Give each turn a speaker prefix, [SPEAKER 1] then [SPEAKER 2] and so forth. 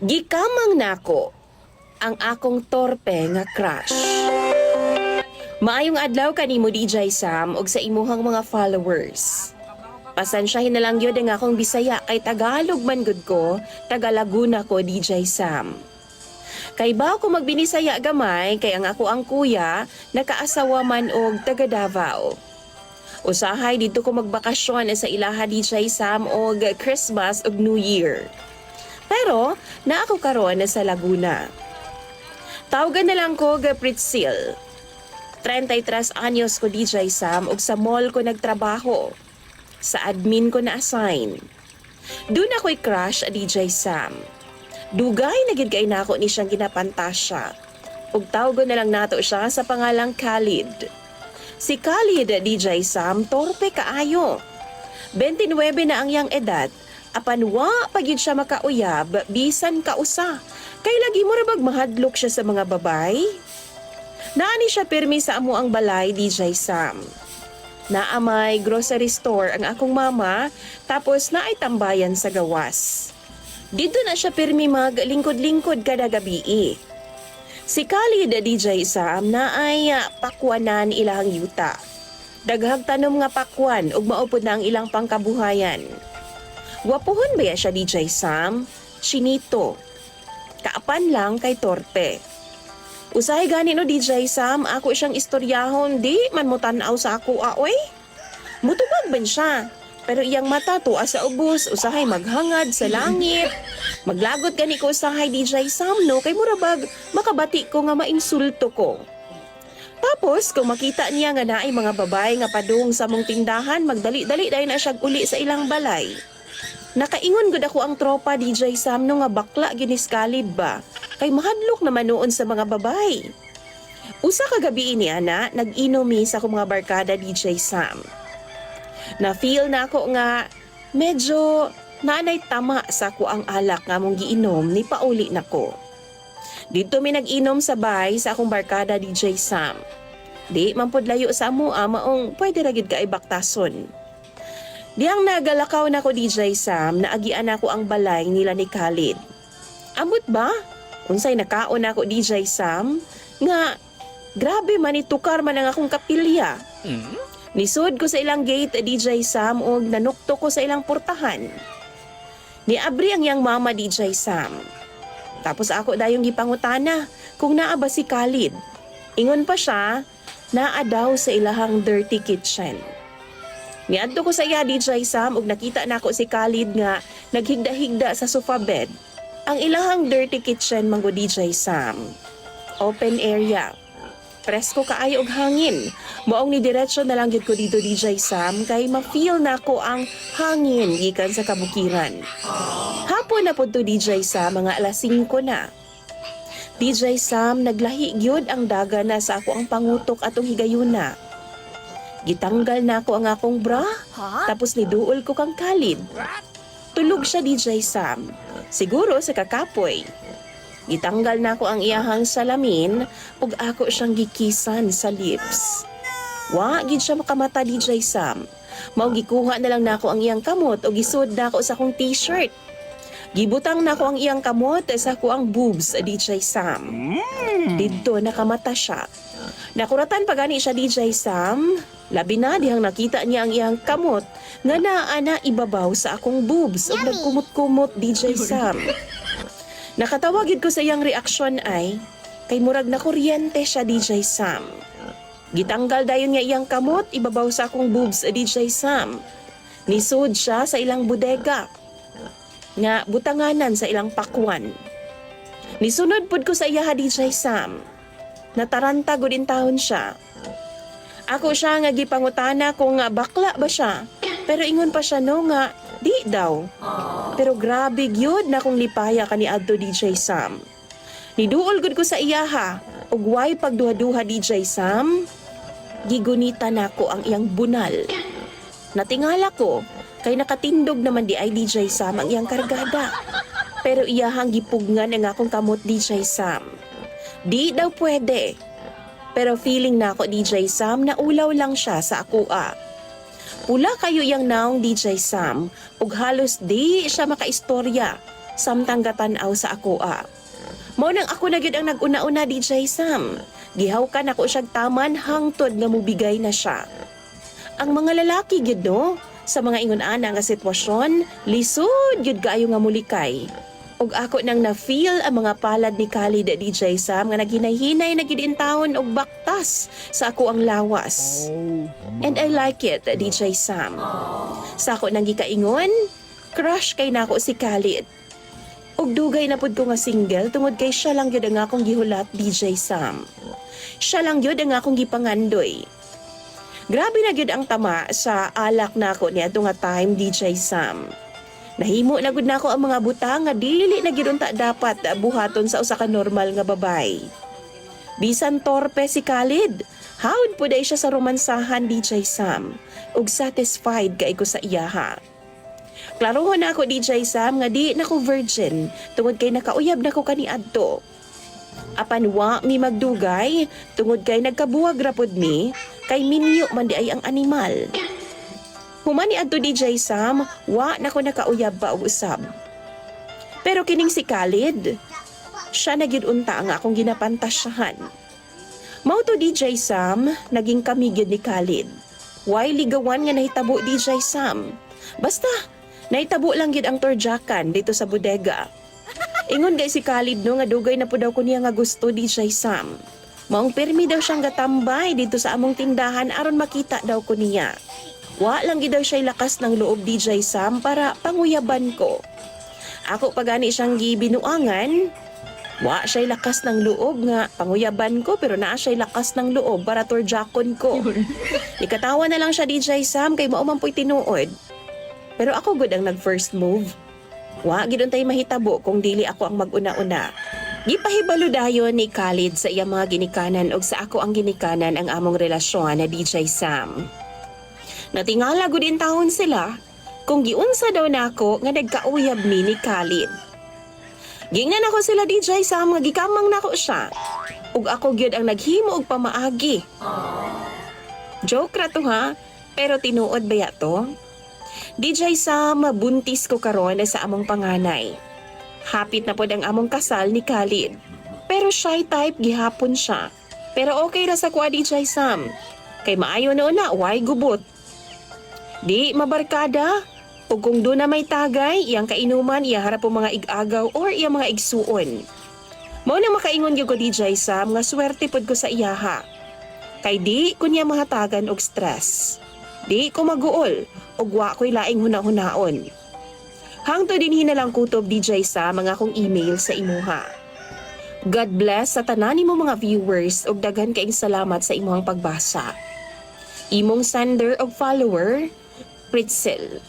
[SPEAKER 1] Gikamang nako ang akong torpe nga crush. Maayong adlaw kanimo DJ Sam ug sa imuhang mga followers. Pasensyahin na lang yun ang akong Bisaya kay Tagalog man gud ko, taga Laguna ko DJ Sam. Kay ba ako magbinisaya gamay kay ang ako ang kuya nakaasawa man og taga Davao. Usahay dito ko magbakasyon sa ilaha DJ Sam og Christmas ug New Year. Pero na ako karon sa Laguna. Tawagan na lang ko ga Pritzil. 33 anyos ko DJ Sam ug sa mall ko nagtrabaho. Sa admin ko na-assign. Doon ako'y crush a DJ Sam. Dugay na gid kay nako ni siyang ginapantasya. Ug tawgon na lang nato siya sa pangalang Khalid. Si Khalid DJ Sam torpe kaayo. 29 na ang iyang edad. Apan wa pagyud siya makauyab bisan kausa. Kay lagi mo ra bag mahadlok siya sa mga babay. Naani siya pirmi sa amo ang balay DJ Sam. Naamay grocery store ang akong mama tapos naay tambayan sa gawas. Dito na siya pirmi maglingkod-lingkod kada gabi. Si Khalid DJ Sam naay pakwanan ilang yuta. Daghang tanom nga pakwan ug maupod na ang ilang pangkabuhayan. Wapuhon ba siya DJ Sam? Chinito. Kaapan lang kay torpe. Usahay gani no DJ Sam, ako siyang istoryahon, di man mo tanaw sa ako aoy. Mutubag ban siya, pero iyang mata tuwa sa ubos, usahay maghangad sa langit. Maglagot gani ko usahay DJ Sam no, kay murabag makabati ko nga mainsulto ko. Tapos kung makita niya nga naay mga babae nga padung sa mong tindahan, magdali-dali dahil na siya uli sa ilang balay. Nakaingon gud ako ang tropa DJ Sam no nga bakla giniskalib ba. Kay mahadlok naman noon sa mga babay. Usa ka gabi ni ana, nag-inomi sa akong mga barkada DJ Sam. Na-feel na ako nga medyo nanay tama sa ako ang alak nga mong giinom ni pauli nako. Dito mi nag-inom sa bay sa akong barkada DJ Sam. Di man pod layo sa amo maong pwede ra gid ka ibaktason. Diyang nagalakaw na ko DJ Sam na agian ako ang balay nila ni Khalid. Amot ba? Unsay nakaon ako DJ Sam nga grabe man itukar man ang akong kapilya. Nisud ko sa ilang gate DJ Sam og nanukto ko sa ilang portahan. Niabri ang yang mama DJ Sam. Tapos ako dayong gipangutana kung naa ba si Khalid. Ingon pa siya, naa daw sa ilahang dirty kitchen. Niadto ko sa iya DJ Sam ug nakita nako si Khalid nga naghigda-higda sa sofa bed. Ang ilahang dirty kitchen manggo DJ Sam. Open area. Presko kaayo og hangin. Moong ni diretso na lang gyud ko dito DJ Sam kay ma-feel nako ang hangin gikan sa kabukiran. Hapon na pud to DJ Sam mga alas 5 na. DJ Sam naglahi gyud ang daga na sa ako ang pangutok atong higayuna. Gitanggal na ako ang akong bra, tapos niduol ko kang Khalid. Tulog siya DJ Sam, siguro sa kakapoy. Gitanggal na ako ang iyahang salamin, ug ako siyang gikisan sa lips. Wa, gid siya makamata DJ Sam. Mao gikuha na lang nako ang iyang kamot ug gisud nako sa akong t-shirt. Gibutang nako ang iyang kamot sa ako ang boobs DJ Sam. Didto nakamata siya. Nakuratan pa gani siya DJ Sam. Labi na dihang nakita niya ang iyang kamot nga naa na ibabaw sa akong boobs ug nagkumot-kumot DJ Sam. Nakatawagid ko sa iyang reaksyon ay kay murag na kuryente siya DJ Sam. Gitanggal dayon nga iyang kamot ibabaw sa akong boobs DJ Sam. Nisud siya sa ilang bodega nga butanganan sa ilang pakwan. Nisunod pud ko sa iya DJ Sam. Nataranta gud in taon siya. Ako siya nga gipangutana kung bakla ba siya. Pero ingon pa siya no nga di daw. Pero grabe gyud na kung lipaya kaniadto DJ Sam. Niduol gud ko sa iyaha ug way pagduha-duha DJ Sam. Gigunita nako ang iyang bunal. Natingala ko kay nakatindog naman di ay DJ Sam ang iyang kargada. Pero iyahang gipugngan ang akong kamot DJ Sam. Di daw pwede. Pero feeling na ako DJ Sam na ulaw lang siya sa akua. Pula kayo yang naong DJ Sam ug halos di siya makaistorya samtang gatanaw sa akoa. Mao nang ako na gyud ang nag-una-una DJ Sam. Gihawkan ako siyag taman hangtod nga mubigay na siya. Ang mga lalaki gyud no, sa mga ingon-ana nga sitwasyon, lisod gyud kaayo nga mulikay. Og ako nang na-feel ang mga palad ni Khalid DJ Sam nga naghinay-hinay na gyud in taon og baktas sa ako ang lawas. And I like it, DJ Sam. Sa ako nang gikaingon, crush kay nako si Khalid. Og dugay na pud ko nga single tungod kay siya lang gyud ang akong gihulat DJ Sam. Siya lang gyud ang akong gipangandoy. Grabe na gyud ang tama sa alak nako niadto nga time DJ Sam. Nahimo na gud nako ang mga butang nga dili na gyud unta dapat buhaton sa usa ka normal nga babay. Bisan torpe si Khalid, hawd pud ay siya sa romansahan DJ Sam ug satisfied kay ko sa iyaha. Klarohon na ako DJ Sam nga di nako virgin tungod kay nakauyab nako kaniadto. Apan wa mi magdugay tungod kay nagkabuwag ra pud mi kay minyo man di ay ang animal. Humani adto DJ Sam, wa nako nakauyab pa og usab. Pero kining si Khalid, siya na gyud unta ang akong ginapantasyahan. Mao to DJ Sam, naging kami gyud ni Khalid. Why ligawan nga nahitabo DJ Sam? Basta, nahitabo lang gyud ang turjakan dito sa bodega. Ingon gay si Khalid no nga dugay na po daw ko niya nga gusto DJ Sam. Maong permi daw siyang gatambay dito sa among tindahan aron makita daw ko niya. Wa lang gid daw siya lakas ng loob DJ Sam para panguyaban ko. Ako pagani siyang gibinuangan, wa siya lakas ng loob nga panguyaban ko pero naa siya lakas ng loob para turjakon ko. Nikatawa na lang siya DJ Sam kay mao man po'y tinuod. Pero ako gud ang nag-first move. Wa gid untay mahitabo kung dili ako ang mag-una-una. Gipahibalo dayon ni Khalid sa iyang mga ginikanan ug sa ako ang ginikanan ang among relasyon na DJ Sam. Natingala gud in taon sila kung giunsa daw nako nga nagkauyab ni Khalid. Gingnan ako sila DJ Sam nga gikamang nako siya. Ug ako gyud ang naghimo og pamaagi. Joke ra to ha, pero tinuod baya to? DJ Sam, buntis ko karon sa among panganay. Hapit na pod ang among kasal ni Khalid. Pero shy type gihapon siya. Pero okay ra sa kuha DJ Sam. Kay maayo na una, why gubot? Di mabarkada. O kung doon na may tagay, iyang kainuman, iya harap po mga igagaw or iya mga igsuon. Mao na makaingon gyud ko DJ Sam nga swerte pod ko sa iyaha. Kay di kunya mahatagan og stress. Di ko maguol og wa ko'y laing huna-hunaon. Hangtod din hinalang kutob DJ Sam mga akong email sa imuha. God bless sa tanan nimo mga viewers ug daghan kaayong salamat sa imong pagbasa. Imong sender og follower, Pritzel.